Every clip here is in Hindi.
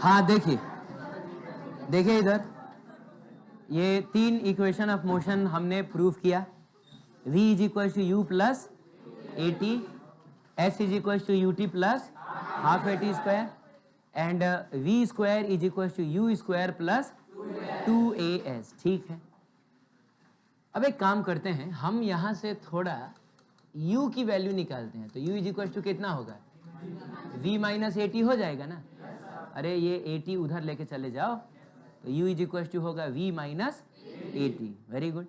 हाँ देखिए, देखिए इधर ये 3 इक्वेशन ऑफ मोशन हमने प्रूव किया। v is equal to u plus A T, s is equal to u T plus half A T square and v square is equal to you square plus 2as। ठीक है, अब एक काम करते हैं, हम यहाँ से थोड़ा u की वैल्यू निकालते हैं। तो u इज इक्वल टू कितना होगा, v माइनस ए टी हो जाएगा ना। अरे ये ए टी उधर लेके चले जाओ, तो u इज इक्वल टू होगा v minus A T. Very good.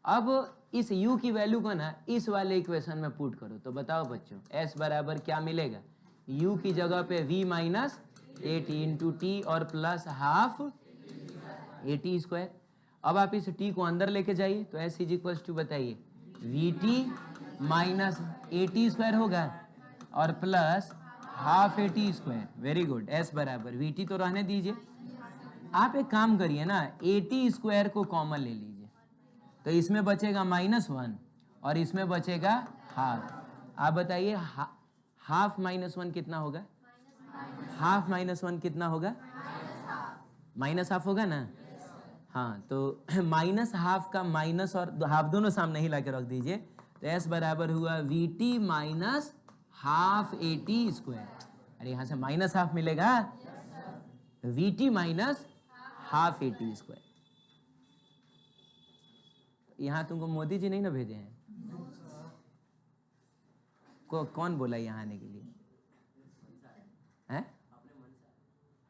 अब इस u की वैल्यू को ना इस वाले इक्वेशन में पुट करो, तो बताओ बच्चों s बराबर क्या मिलेगा, u की जगह पे v minus A T into T और plus half A T square. अब आप इस t को अंदर लेके जाइए, तो s इज इक्वल टू बताइए we T minus A T square होगा और plus half A T square. Very good. s बराबर वी टी तो रहने दीजिए, आप एक काम करिए ना, ए टी स्क्वायर को कॉमन ले लीजिए, तो इसमें बचेगा -1 और इसमें बचेगा हाफ। आप बताइए हाफ -1 कितना होगा, हाफ -1 कितना होगा, माइनस हाफ होगा ना। हाँ, तो माइनस हाफ का माइनस और हाफ दोनों सामने ही लाके रख दीजिए, तो s बराबर हुआ we T minus half A T square. अरे यहाँ से माइनस हाफ मिलेगा, we T minus half A T square. यहाँ तुमको मोदी जी नहीं ना भेजे हैं, कौन बोला यहाँ आने के लिए हैं?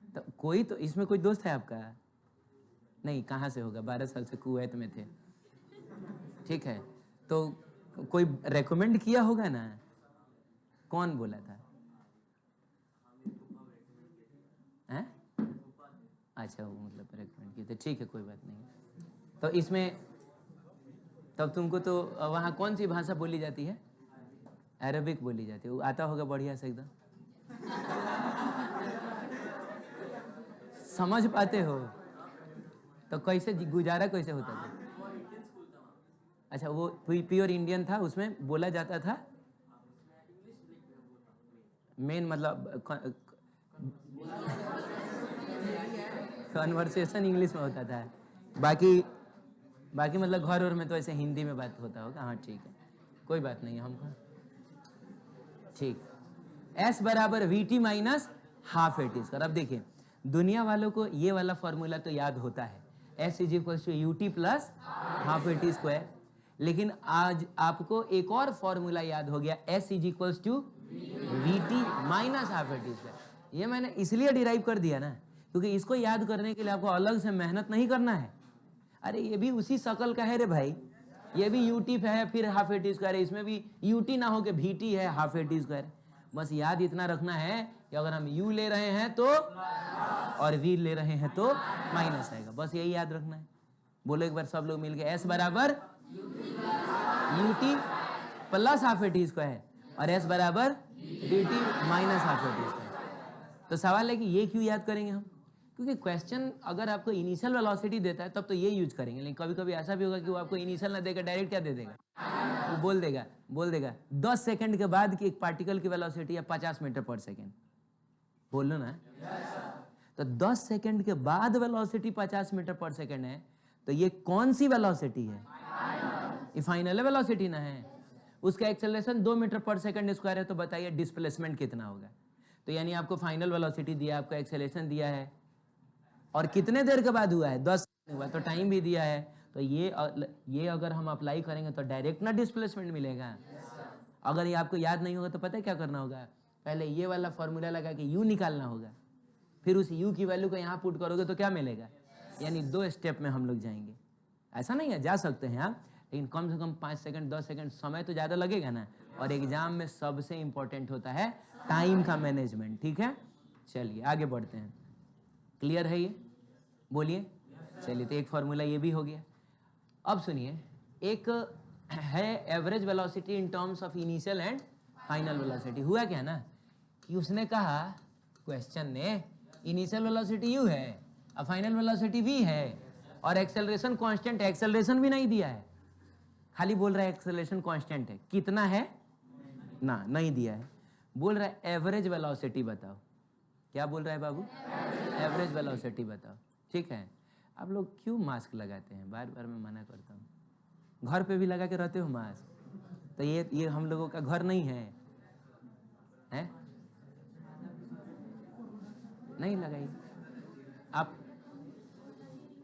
तो कोई तो इसमें कोई दोस्त है आपका? नहीं, कहाँ से होगा, 12 साल से कुवैत में थे। ठीक है, तो कोई रेकमेंड किया होगा ना, कौन बोला था? हैं? अच्छा, वो मतलब रेकमेंड किए थे। ठीक है, कोई बात नहीं। तो इसमें तब तुमको तो वहाँ कौन सी भाषा बोली जाती है? अरबिक बोली जाती है। वो आता होगा बढ़िया से एकदम, समझ पाते हो? तो कैसे गुजारा कैसे होता था? अच्छा, वो प्योर इंडियन था, उसमें बोला जाता था मेन मतलब कन्वर्सेशन इंग्लिश में होता था, बाकी मतलब घर और में तो ऐसे हिंदी में बात होता होगा। हाँ ठीक है, कोई बात नहीं हमको। ठीक, s बराबर we T minus half A T square. अब देखिए, दुनिया वालों को ये वाला फॉर्मूला तो याद होता है, s is equal to u T plus half A T square. लेकिन आज आपको एक और फॉर्मूला याद हो गया, s is equal to we T minus half A T square. ये मैंने इसलिए डिराइव कर दिया ना, क्योंकि इसको याद करने के लिए आपको अलग से मेहनत नहीं करना है। अरे ये भी उसी शकल का है रे भाई, ये भी यू टी है फिर हाफ ए टी स्क्वायर है, इसमें भी यू टी ना हो के वी टी है हाफ ए टी स्क्वायर। बस याद इतना रखना है कि अगर हम u ले रहे हैं तो और v ले रहे हैं तो माइनस आएगा, बस यही याद रखना है। बोलो एक बार सब लोग मिलके, s बराबर U T plus half A T square और s बराबर we T minus half A T square. तो सवाल है कि ये क्यों याद करेंगे हम, क्योंकि क्वेश्चन अगर आपको इनिशियल वेलोसिटी देता है तब तो ये यूज करेंगे, लेकिन कभी कभी ऐसा भी होगा कि वो आपको इनिशियल ना देकर डायरेक्ट क्या दे देगा, वो बोल देगा 10 सेकंड के बाद कि एक पार्टिकल की वेलोसिटी है 50 मीटर पर सेकंड। बोल लो ना। तो 10 सेकंड के बाद वेलोसिटी 50 मीटर पर सेकंड है, तो ये कौन सी वेलोसिटी है? ये फाइनल वेलोसिटी ना है। उसका एक्सेलरेशन 2 मीटर पर सेकंड स्क्वायर है, तो बताइए डिस्प्लेसमेंट कितना होगा। तो यानी आपको फाइनल वेलोसिटी दिया, आपको एक्सेलरेशन दिया है, और कितने देर के बाद हुआ है, 10 सेकंड हुआ, तो टाइम भी दिया है। तो ये अगर हम अप्लाई करेंगे तो डायरेक्ट ना डिस्प्लेसमेंट मिलेगा। अगर ये आपको याद नहीं होगा तो पता है क्या करना होगा, पहले ये वाला फॉर्मूला लगा के u निकालना होगा, फिर उस u की वैल्यू को यहाँ पुट करोगे तो क्या मिलेगा, यानी 2 स्टेप में हम लोग जाएंगे। ऐसा नहीं है, जा सकते हैं आप, लेकिन कम से कम 5 सेकंड 10 सेकंड समय तो ज़्यादा लगेगा ना। और एग्जाम में सबसे इंपॉर्टेंट होता है टाइम का मैनेजमेंट। ठीक है, चलिए आगे बढ़ते हैं। क्लियर है ये? बोलिए। चलिए, तो एक फॉर्मूला ये भी हो गया। अब सुनिए, एक है average velocity in terms of initial and final velocity. हुआ क्या ना कि उसने कहा, क्वेश्चन ने, इनिशियल वेलोसिटी u है और फाइनल वेलोसिटी v है और एक्सेलरेशन कांस्टेंट है। एक्सेलरेशन भी नहीं दिया है, खाली बोल रहा है एक्सेलरेशन कांस्टेंट है। कितना है नहीं दिया है। बोल रहा है एवरेज वेलोसिटी बताओ। क्या बोल रहा है बाबू? एवरेज वेलोसिटी बताओ। ठीक है, आप लोग क्यों मास्क लगाते हैं? बार बार मैं मना करता हूँ। घर पे भी लगा के रहते हो मास्क, तो ये हम लोगों का घर नहीं है, हैं? नहीं लगाइए।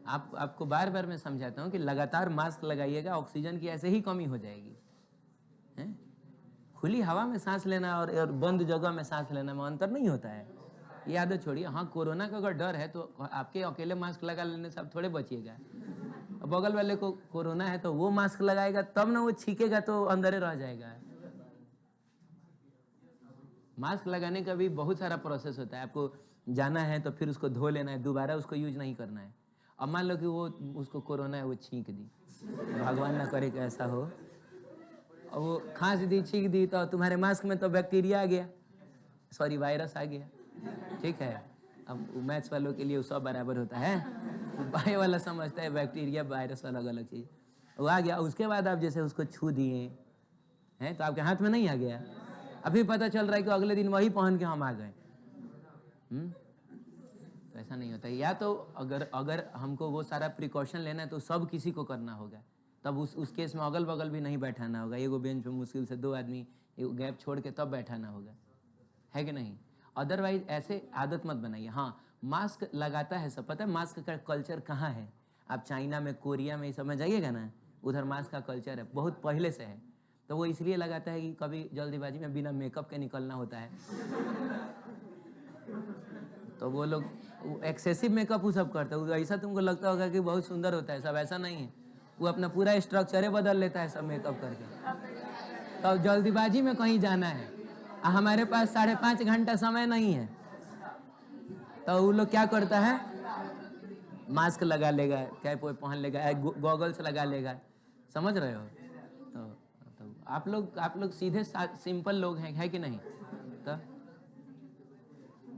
आपको बार बार मैं समझाता हूँ कि लगातार मास्क लगाइएगा, ऑक्सीजन की ऐसे ही कमी हो जाएगी, हैं? खुली हवा में सांस लेना और बंद जगह में सांस लेना में अंतर नहीं होता है। ये आदत छोड़िए। हाँ, कोरोना का अगर डर है तो आपके अकेले मास्क लगा लेने से आप थोड़े बचिएगा। बगल वाले को कोरोना है तो वो मास्क लगाएगा, तब ना वो छींकेगा तो अंदर रह जाएगा। मास्क लगाने का भी बहुत सारा प्रोसेस होता है। आपको जाना है तो फिर उसको धो लेना है, दोबारा उसको यूज नहीं करना है। अब मान लो कि वो उसको कोरोना है, वो छींक दी, भगवान ना करे कि ऐसा हो, और वो खांस दी, छींक दी, तो तुम्हारे मास्क में तो बैक्टीरिया आ गया, सॉरी वायरस आ गया। ठीक है, अब मैथ्स वालों के लिए वो सब बराबर होता है, बायो वाला समझता है बैक्टीरिया वायरस अलग अलग चीज, वो आ गया। उसके बाद आप जैसे उसको छू दिए हैं तो आपके हाथ में नहीं आ गया, अभी पता चल रहा है कि अगले दिन वही पहन के हम आ गए। तो ऐसा नहीं होता है। या तो अगर हमको वो सारा प्रिकॉशन लेना है तो सब किसी को करना होगा, तब उस केस में अगल बगल भी नहीं बैठाना होगा, एगो बेंच पे मुश्किल से 2 आदमी एगो गैप छोड़ के तब बैठाना होगा, है कि नहीं? अदरवाइज ऐसे आदत मत बनाइए। हाँ, मास्क लगाता है सब, पता है मास्क का कल्चर कहाँ है? आप चाइना में, कोरिया में, सब में जाइएगा ना, उधर मास्क का कल्चर है, बहुत पहले से है। तो वो इसलिए लगाता है कि कभी जल्दीबाजी में बिना मेकअप के निकलना होता है, तो वो लोग एक्सेसिव मेकअप वो सब करते हैं। ऐसा तुमको लगता होगा कि बहुत सुंदर होता है, सब ऐसा नहीं है। वो अपना पूरा स्ट्रक्चर बदल लेता है सब मेकअप करके। तो जल्दीबाजी में कहीं जाना है, हमारे पास 5.5 घंटा समय नहीं है, तो वो लोग क्या करता है, मास्क लगा लेगा, कैप पहन लेगा, गॉगल्स लगा लेगा, समझ रहे हो? तो आप लोग सीधे सिंपल लोग हैं, है कि नहीं? तो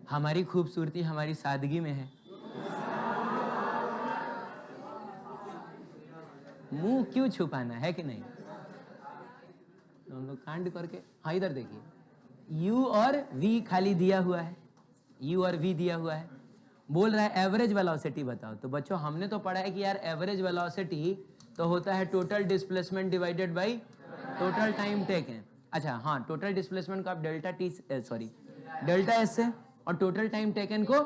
हमारी खूबसूरती हमारी सादगी में है। मुंह क्यों छुपाना, है कि नहीं? तो हम लोग कांड करके, हाँ इधर देखिए, U और V खाली दिया हुआ है, U और V दिया हुआ है, बोल रहा है एवरेज वेलोसिटी बताओ। तो बच्चों हमने तो पढ़ा है कि यार एवरेज वेलोसिटी तो होता है total displacement divided by total time taken. अच्छा हाँ, टोटल डिस्प्लेसमेंट को आप डेल्टा एस से और टोटल टाइम टेकन को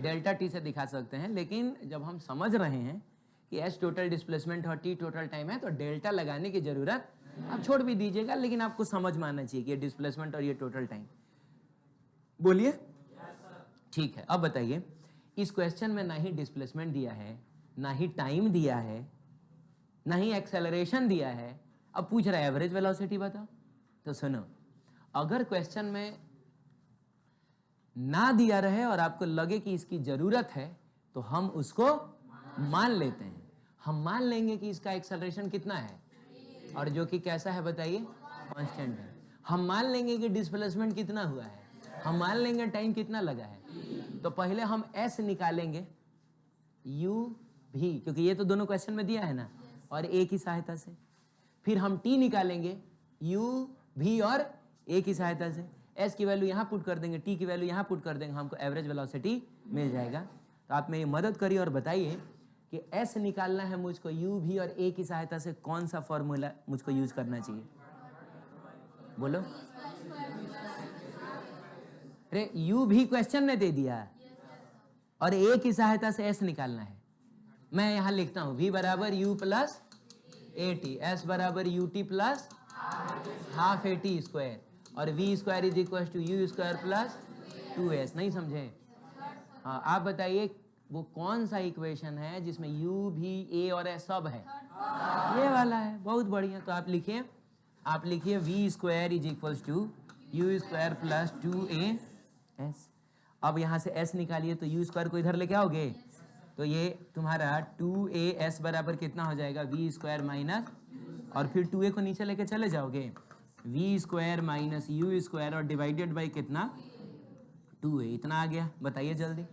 डेल्टा टी से दिखा सकते हैं, लेकिन जब हम समझ रहे हैं कि एस टोटल डिस्प्लेसमेंट और टी टोटल टाइम है तो डेल्टा लगाने की जरूरत आप छोड़ भी दीजिएगा, लेकिन आपको समझ में आना चाहिए कि ये डिस्प्लेसमेंट और ये टोटल टाइम। बोलिए। ठीक है, अब बताइए, इस क्वेश्चन में ना ही डिस्प्लेसमेंट दिया है, ना ही टाइम दिया है, ना ही एक्सेलरेशन दिया है, अब पूछ रहा है एवरेज वेलोसिटी बताओ। तो सुनो, अगर क्वेश्चन में ना दिया रहे और आपको लगे कि इसकी जरूरत है तो हम उसको मान लेते हैं। हम मान लेंगे कि इसका एक्सेलरेशन कितना है, और जो कि कैसा है बताइए, कांस्टेंट है। हम मान लेंगे कि डिस्प्लेसमेंट कितना हुआ है, हम मान लेंगे टाइम कितना लगा है। तो पहले हम एस निकालेंगे, यू भी, क्योंकि ये तो दोनों क्वेश्चन में दिया है ना, और ए की सहायता से। फिर हम टी निकालेंगे, यू भी और ए की सहायता से। एस की वैल्यू यहाँ पुट कर देंगे, टी की वैल्यू यहाँ पुट कर देंगे, हमको एवरेज वेलोसिटी मिल जाएगा। तो आप मेरी मदद करिए और बताइए कि एस निकालना है मुझको यू भी और ए की सहायता से, कौन सा फॉर्मूला मुझको यूज करना चाहिए? बोलो। अरे यू भी क्वेश्चन में दे दिया और ए की सहायता से एस निकालना है। मैं यहां लिखता हूं v बराबर U plus A T, S बराबर U T plus half A T square, और v square is equal to you square plus 2s। नहीं समझे? हाँ, आप बताइए वो कौन सा इक्वेशन है जिसमें u भी a और s सब है? ये वाला है। बहुत बढ़िया। तो आप लिखिए v square is equal to you square plus 2as। अब यहाँ से s निकालिए, तो u स्क्वायर को इधर लेके आओगे तो ये तुम्हारा 2as बराबर कितना हो जाएगा, v स्क्वायर माइनस, और फिर 2a को नीचे लेके चले जाओगे, v square minus you square और डिवाइडेड बाई कितना, 2a। इतना आ गया। बताइए जल्दी।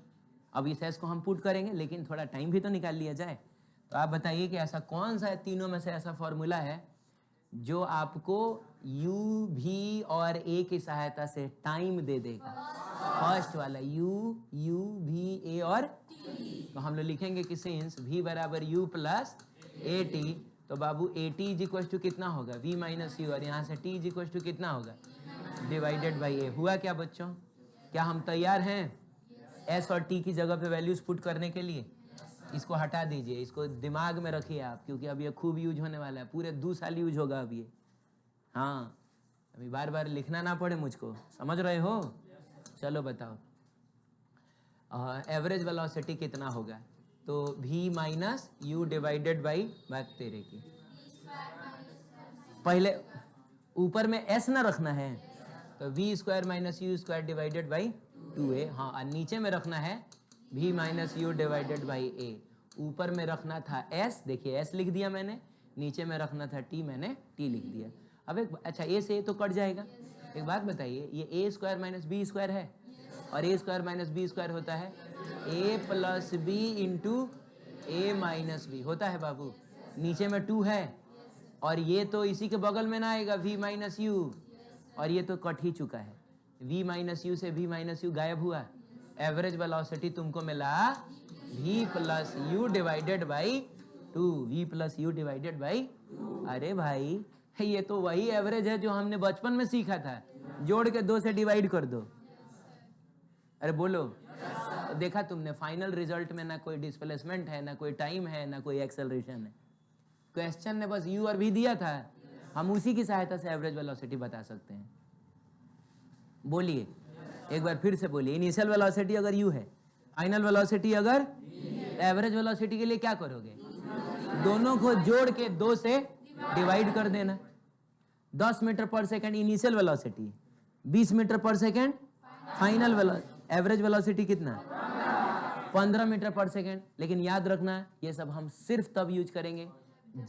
अब इस s को हम पुट करेंगे, लेकिन थोड़ा टाइम भी तो निकाल लिया जाए। तो आप बताइए कि ऐसा कौन सा तीनों में से ऐसा फॉर्मूला है जो आपको u भी और a की सहायता से टाइम दे देगा। फर्स्ट वाला u v a और तो हम लोग लिखेंगे कि सिंस v बराबर u प्लस ए टी, तो बाबू A T is equal to कितना होगा v माइनस यू, और यहाँ से t इज इक्वल टू कितना होगा डिवाइडेड बाई ए। हुआ क्या बच्चों, क्या हम तैयार हैं s और t की जगह पे वैल्यूज पुट करने के लिए? इसको हटा दीजिए, इसको दिमाग में रखिए आप, क्योंकि अब ये खूब यूज होने वाला है, पूरे 2 साल यूज होगा अब ये। हाँ, अभी बार बार लिखना ना पड़े मुझको, समझ रहे हो? चलो बताओ, एवरेज वेलोसिटी कितना होगा? तो v minus you divided by, बात तेरे की, पहले ऊपर में s ना रखना है, तो v square minus you square divided by 2a। हाँ, और नीचे में रखना है v minus you divided by a। ऊपर में रखना था s, देखिए s लिख दिया मैंने, नीचे में रखना था t, मैंने t लिख दिया। अब एक अच्छा, a से a तो कट जाएगा। एक बात बताइए, ये a square minus b square है, और a square minus b square होता है a plus b into a minus b होता है बाबू। नीचे में 2 है, और ये तो इसी के बगल में ना आएगा v माइनस यू, और ये तो कट ही चुका है। v माइनस यू से v माइनस यू गायब हुआ, एवरेज वेलोसिटी तुमको मिला v plus you divided by 2, v plus you divided by. अरे भाई, ये तो वही एवरेज है जो हमने बचपन में सीखा था, जोड़ के 2 से डिवाइड कर दो। अरे बोलो, देखा तुमने फाइनल रिजल्ट में ना कोई डिस्प्लेसमेंट है, ना कोई टाइम है, ना कोई एक्सेलरेशन है। क्वेश्चन ने बस u और v दिया था, हम उसी की सहायता से एवरेज वेलोसिटी बता सकते हैं। बोलिए एक बार फिर से बोलिए, इनिशियल वेलोसिटी अगर u है, फाइनल वेलोसिटी अगर, एवरेज वेलोसिटी के लिए क्या करोगे? दोनों को जोड़ के 2 से डिवाइड कर देना। 10 मीटर पर सेकंड इनिशियल वेलोसिटी, 20 मीटर पर second final velocity, average velocity कितना? 15 मीटर पर सेकंड। लेकिन याद रखना, ये सब हम सिर्फ तब यूज करेंगे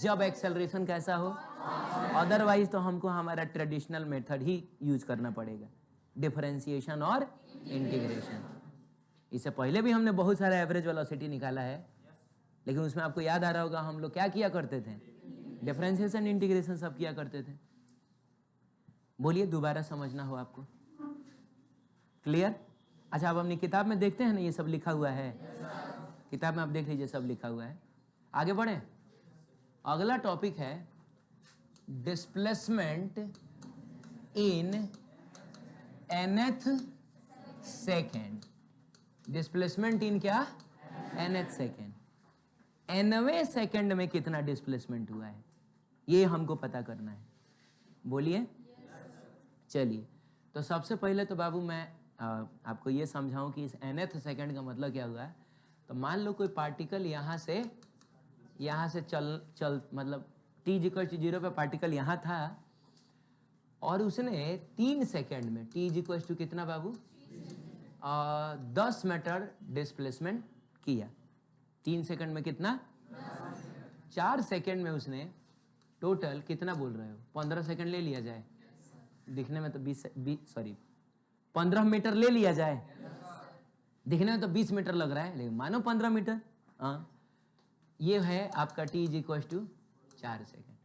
जब एक्सेलरेशन कैसा हो, अदरवाइज तो हमको हमारा ट्रेडिशनल मेथड ही यूज करना पड़ेगा, डिफरेंशिएशन और इंटीग्रेशन। इससे पहले भी हमने बहुत सारा एवरेज वेलोसिटी निकाला है, लेकिन उसमें आपको याद आ रहा होगा हम लोग क्या किया करते थे, डिफरेंशिएशन इंटीग्रेशन सब किया करते थे। बोलिए, दोबारा समझना हो आपको, क्लियर? अच्छा, अब अपनी किताब में देखते हैं ना, ये सब लिखा हुआ है, किताब में आप देख लीजिए सब लिखा हुआ है। आगे बढ़े, अगला टॉपिक है displacement in nth second. Displacement in क्या? nth second. nवें सेकेंड में कितना डिस्प्लेसमेंट हुआ है, ये हमको पता करना है। बोलिए। चलिए, तो सबसे पहले तो बाबू मैं आपको ये समझाऊं कि इस nth सेकेंड का मतलब क्या हुआ है। तो मान लो कोई पार्टिकल यहाँ से चल मतलब t इक्वल टू 0 पे पार्टिकल यहाँ था, और उसने 3 सेकेंड में t इक्वल टू कितना बाबू 10 मीटर डिस्प्लेसमेंट किया। 3 सेकेंड में कितना? 4 सेकेंड में उसने टोटल कितना बोल रहे हो, 15 सेकेंड ले लिया जाए, दिखने में तो 15 मीटर ले लिया जाए, दिखने में तो 20 मीटर लग रहा है, लेकिन मानो 15 मीटर। हाँ, ये है आपका t is equal to 4 second.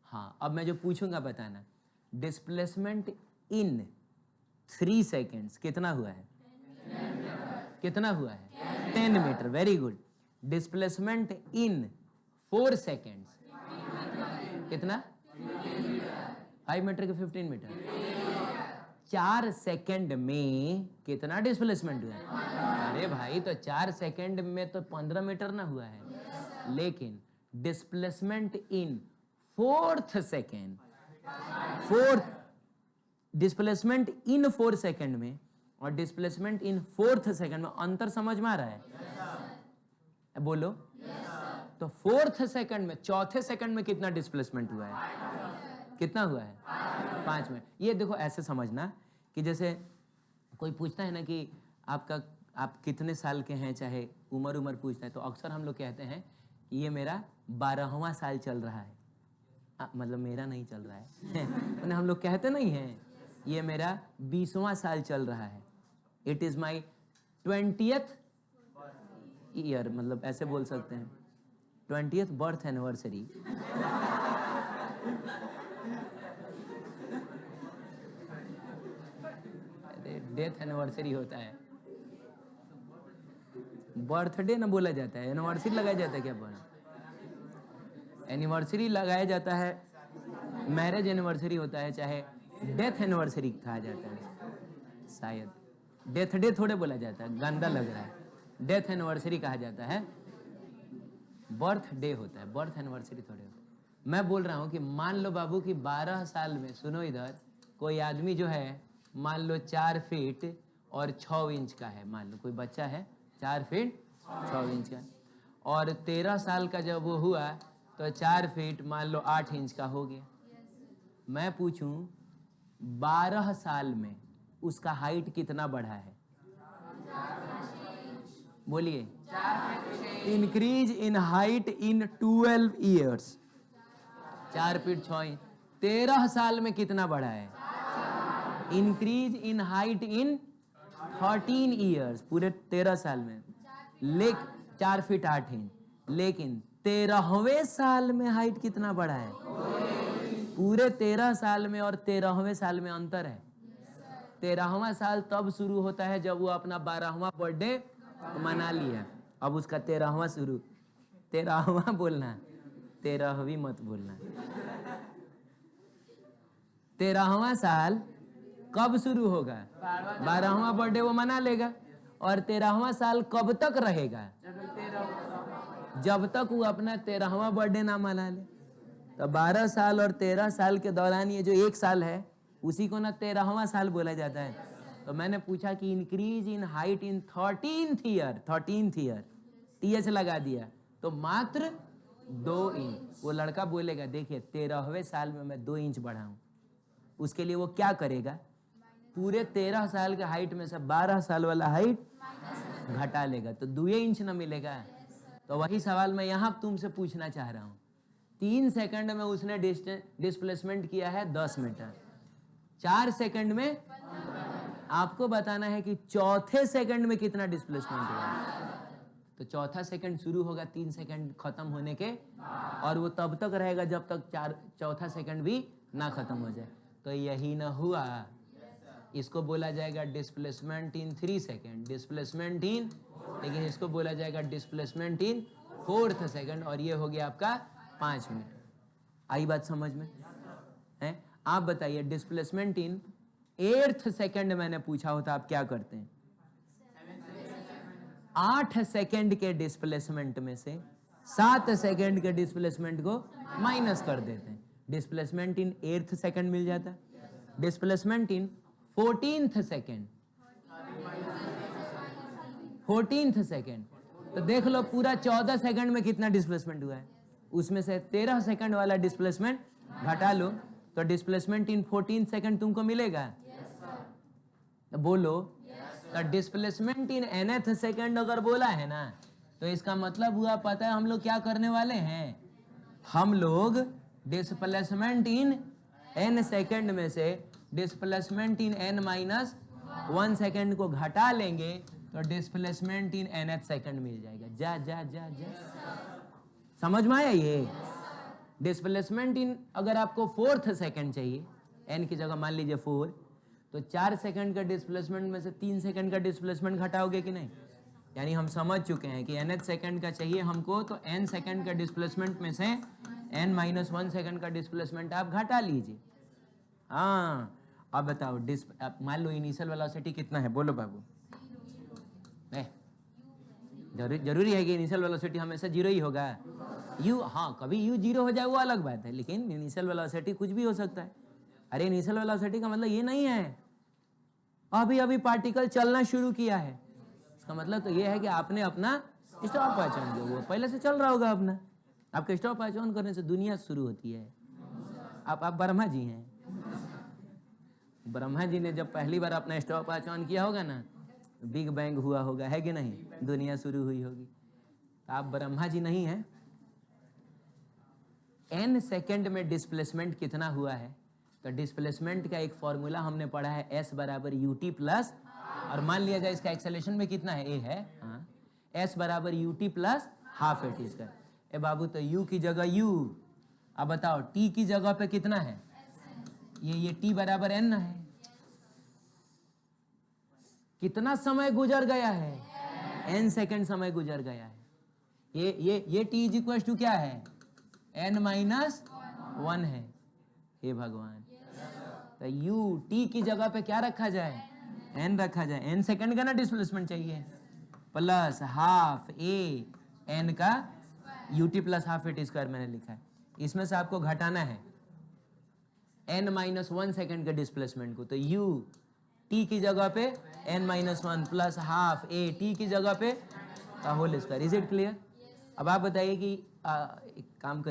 हाँ, अब मैं जो पूछूंगा बताना, डिस्प्लेसमेंट इन 3 सेकेंड्स कितना हुआ है? कितना हुआ है? 10 metre. Very good. Displacement in 4 seconds कितना? 5 मीटर के 15 मीटर। 4 सेकेंड में कितना डिस्प्लेसमेंट हुआ है? अरे भाई, तो 4 सेकेंड में तो 15 मीटर ना हुआ है, लेकिन displacement in 4th second, displacement in 4 second में और डिस्प्लेसमेंट इन 4th सेकेंड में अंतर समझ में आ रहा है? बोलो। तो 4th सेकेंड में, चौथे सेकेंड में कितना डिस्प्लेसमेंट हुआ है? कितना हुआ है? 5 मिनट। ये देखो, ऐसे समझना कि जैसे कोई पूछता है ना कि आप कितने साल के हैं, चाहे उम्र पूछता है, तो अक्सर हम लोग कहते हैं कि ये मेरा 12वां साल चल रहा है। मतलब मेरा नहीं चल रहा है हम लोग कहते नहीं हैं, ये मेरा 20वां साल चल रहा है। It is my 20th year, मतलब ऐसे बोल सकते हैं 20th birth anniversary. Death anniversary होता है। बर्थडे ना बोला जाता है, एनिवर्सरी लगाया जाता है क्या? एनिवर्सरी लगाया जाता है, मैरिज एनिवर्सरी होता है, चाहे डेथ एनिवर्सरी कहा जाता है शायद। डेथ डे थोड़े बोला जाता है, गंदा लग रहा है। डेथ एनिवर्सरी कहा जाता है, बर्थ डे होता है, बर्थ एनिवर्सरी थोड़े होता है। मैं बोल रहा हूँ कि मान लो बाबू कि 12 साल में, सुनो इधर, कोई आदमी जो है मान लो 4 फीट और 6 इंच का है, मान लो कोई बच्चा है 4 फीट 6 इंच का, और 13 साल का जब वो हुआ तो 4 फीट मान लो 8 इंच का हो गया। मैं पूछूं 12 साल में उसका हाइट कितना बढ़ा है? बोलिए। Increase in height in 12 years, 4 feet 6 inch. 13 साल में कितना बढ़ा है? Increase in height in 13 years, पूरे 13 साल में, 4 फीट 8 इंच। लेकिन 13वें साल में हाइट कितना बढ़ा है? पूरे 13 साल में और 13वें साल में अंतर है। 13वां साल तब शुरू होता है जब वो अपना 12वां बर्थडे मना लिया। अब उसका 13वां शुरू, 13वां बोलना, 13वीं मत बोलना। 13वां साल कब शुरू होगा? 12वां बर्थडे वो मना लेगा। और 13वां साल कब तक रहेगा? जब तक वो अपना 13वां बर्थडे ना मना ले। तो 12 साल और 13 साल के दौरान ये जो 1 साल है, उसी को ना 13वां साल बोला जाता है। तो मैंने पूछा कि increase in height in 13th year, TH लगा दिया तो मात्र 2 इंच। वो लड़का बोलेगा देखिए 13वें साल में मैं 2 इंच बढ़ा हूं। उसके लिए वो क्या करेगा? पूरे 13 साल के हाइट में से 12 साल वाला हाइट घटा लेगा, तो 2 इंच ना मिलेगा। तो वही सवाल मैं यहां तुमसे पूछना चाह रहा हूं। 3 सेकंड में उसने डिस्प्लेसमेंट किया है 10 मीटर, 4 सेकंड में आपको बताना है कि चौथे सेकंड में कितना डिस्प्लेसमेंट हुआ। तो चौथा सेकंड शुरू होगा 3 सेकंड खत्म होने के, और वो तब तक रहेगा जब तक चौथा सेकंड भी ना खत्म हो जाए। तो यही ना हुआ, इसको बोला जाएगा displacement in 3 second, displacement in, लेकिन इसको बोला जाएगा डिस्प्लेसमेंट इन 4th सेकंड, और ये हो गया आपका 5 मिनट। आई बात समझ में है? आप बताइए डिस्प्लेसमेंट इन 8th सेकंड मैंने पूछा होता आप क्या करते हैं? 8 सेकंड के डिस्प्लेसमेंट में से 7 सेकंड के डिस्प्लेसमेंट को माइनस कर देते हैं। डिस्प्लेसमेंट इन 8th सेकंड मिल जाता है। Displacement in 14th second, 14th second, तो देख लो पूरा 14 सेकंड में कितना डिस्प्लेसमेंट हुआ है। उसमें से 13 सेकंड वाला डिस्प्लेसमेंट घटा लो तो डिस्प्लेसमेंट इन 14th सेकंड तुमको मिलेगा। तो बोलो, तो डिस्प्लेसमेंट इन nth सेकंड अगर बोला है ना, तो इसका मतलब हुआ, पता है हम लोग क्या करने वाले हैं? हम लोग डिस्प्लेसमेंट इन n सेकंड में से डिस्प्लेसमेंट इन n-1 सेकंड को घटा लेंगे तो डिस्प्लेसमेंट इन nth सेकंड मिल जाएगा। जा जा जा जा, समझ में आया? ये डिस्प्लेसमेंट इन, अगर आपको 4th सेकंड चाहिए, n की जगह मान लीजिए 4, तो 4 सेकंड का डिस्प्लेसमेंट में से 3 सेकंड का डिस्प्लेसमेंट घटाओगे कि नहीं? यानी हम समझ चुके हैं कि nth सेकंड का चाहिए हमको, तो n सेकंड का डिस्प्लेसमेंट में से n-1 सेकंड का डिस्प्लेसमेंट आप घटा लीजिए। हाँ, अब बताओ मान लो इनिशियल वेलोसिटी कितना है? बोलो बाबू। जरूरी है कि इनिशियल वेलोसिटी हमेशा 0 ही होगा? u, हाँ, कभी u 0 हो जाए वो अलग बात है, लेकिन इनिशियल वेलोसिटी कुछ भी हो सकता है। अरे इनिशियल वेलोसिटी का मतलब ये नहीं है अभी अभी पार्टिकल चलना शुरू किया है। इसका मतलब तो ये है कि आपने अपना स्टॉप वॉच ऑन किया, वो पहले से चल रहा होगा अपना। आपके स्टॉप वॉच ऑन करने से दुनिया शुरू होती है। आप ब्रह्मा जी हैं। ब्रह्मा जी ने जब पहली बार अपना स्टॉप वॉच ऑन किया होगा ना, बिग बैंग हुआ होगा, है कि नहीं? दुनिया शुरू हुई होगी। तो आप ब्रह्मा जी नहीं हैं। n सेकंड में डिस्प्लेसमेंट कितना हुआ है? तो डिस्प्लेसमेंट का एक फॉर्मूला हमने पढ़ा है, s बराबर ut प्लस, और मान लिया जाए इसका एक्सेलेरेशन में कितना है? a है, हाँ, s बराबर ut plus half A T square. ए बाबू, तो u की जगह u, अब बताओ t की जगह पे कितना है? ये t बराबर n है। कितना समय गुजर गया है? n सेकंड समय गुजर गया है। ये t इज इक्वल टू क्या है, n माइनस 1 है। हे भगवान, तो u t की जगह पे क्या रखा जाए, n रखा जाए। n सेकंड का ना डिस्प्लेसमेंट चाहिए, प्लस हाफ a n का ut plus half at square मैंने लिखा है। इसमें से आपको घटाना है n माइनस 1 सेकेंड के डिस्प्लेसमेंट को, तो u t की जगह पे n minus 1 plus half a t की जगह पे का whole square. Is it clear? अब आप बताइए कि एक काम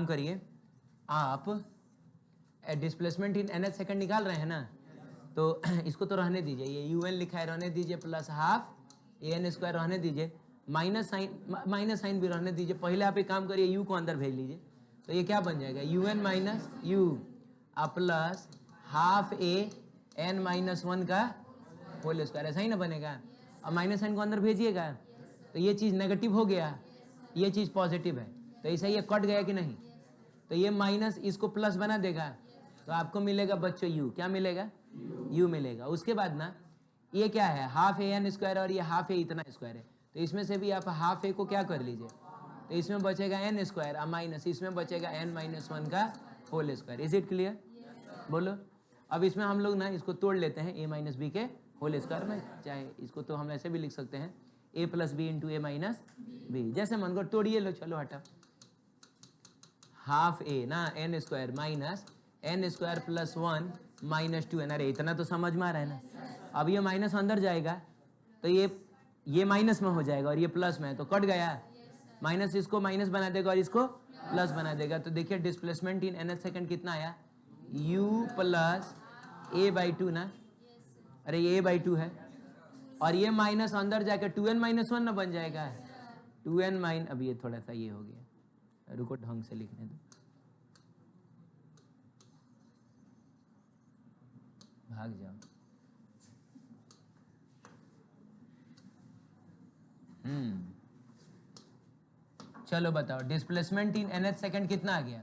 करिए, आप डिस्प्लेसमेंट इन nth सेकंड निकाल रहे हैं ना, तो इसको तो रहने दीजिए, ये un लिखा है रहने दीजिए, प्लस हाफ an स्क्वायर रहने दीजिए, माइनस साइन भी रहने दीजिए। पहले आप एक काम करिए, u को अंदर भेज लीजिए, तो ये क्या बन जाएगा, un minus u plus half a n minus 1 का होल स्क्वायर, ऐसा ही ना बनेगा। अब माइनस साइन को अंदर भेजिएगा, तो ये चीज़ नेगेटिव हो गया, ये चीज़ पॉजिटिव है, तो ऐसा ये कट गया कि नहीं, तो ये माइनस इसको प्लस बना देगा, तो आपको मिलेगा बच्चों u, क्या मिलेगा, u मिलेगा। उसके बाद ना ये क्या है, हाफ ए एन स्क्वायर और ये हाफ ए इतना स्क्वायर है, तो इसमें से भी आप हाफ ए को क्या कर लीजिए, तो इसमें बचेगा एन स्क्वायर और माइनस इसमें बचेगा n माइनस 1 का whole square. Is it clear? बोलो। अब इसमें हम लोग ना इसको तोड़ लेते हैं a माइनस बी के होल स्क्वायर में, चाहे इसको तो हम ऐसे भी लिख सकते हैं a plus b into a minus b, जैसे मन को तोड़िए लो। चलो हटा, हाफ ए ना n square minus n square plus 1 minus 2 n। अरे इतना तो समझ में आ रहा है ना। अब ये माइनस अंदर जाएगा तो ये माइनस में हो जाएगा और ये प्लस में है, तो कट गया, माइनस इसको माइनस बना देगा और इसको प्लस बना देगा। तो देखिए डिस्प्लेसमेंट इन nth सेकंड कितना आया, u प्लस a बाई 2 ना, अरे ये a बाई 2 है, और ये माइनस अंदर जाकर 2n माइनस 1 ना बन जाएगा, 2n माइन, अब ये थोड़ा सा ये हो गया, रुको ढंग से लिखने दो, भाग जाओ। चलो बताओ, डिस्प्लेसमेंट इन nth सेकंड कितना आ गया,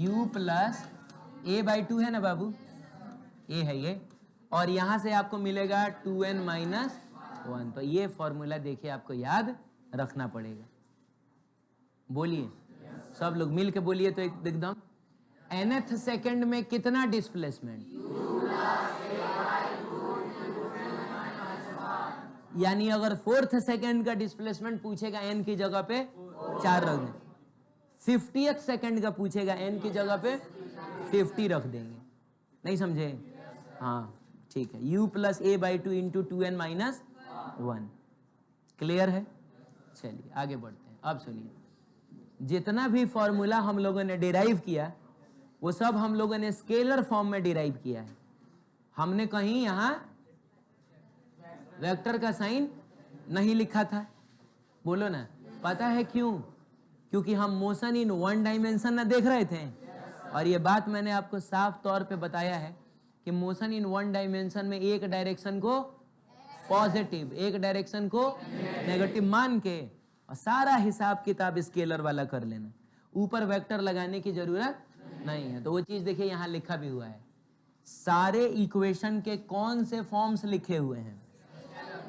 u प्लस a बाई 2 है ना बाबू, a है ये, और यहां से आपको मिलेगा 2n माइनस 1। तो ये फॉर्मूला देखिए आपको याद रखना पड़ेगा। बोलिए सब लोग मिल के बोलिए तो एकदम, nth सेकंड में कितना डिस्प्लेसमेंट, यानी अगर 4th सेकंड का डिस्प्लेसमेंट पूछेगा n की जगह पे 4 रख दें, 50th सेकंड का पूछेगा n की जगह पे 50 रख देंगे। नहीं समझे? हाँ ठीक है, u plus a by 2 into 2n minus 1। Clear है? चलिए आगे बढ़ते हैं। अब सुनिए, जितना भी फॉर्मूला हम लोगों ने डिराइव किया वो सब हम लोगों ने स्केलर फॉर्म में डिराइव किया है। हमने कहीं यहाँ वेक्टर का साइन नहीं लिखा था, बोलो ना, पता है क्यों? क्योंकि हम मोशन इन 1 डायमेंशन ना देख रहे थे, और ये बात मैंने आपको साफ तौर पे बताया है कि मोशन इन 1 डायमेंशन में एक डायरेक्शन को पॉजिटिव, एक डायरेक्शन को नेगेटिव मान के और सारा हिसाब किताब स्केलर वाला कर लेना, ऊपर वेक्टर लगाने की जरूरत नहीं है। तो वो चीज देखिए यहाँ लिखा भी हुआ है, सारे इक्वेशन के कौन से फॉर्म्स लिखे हुए हैं,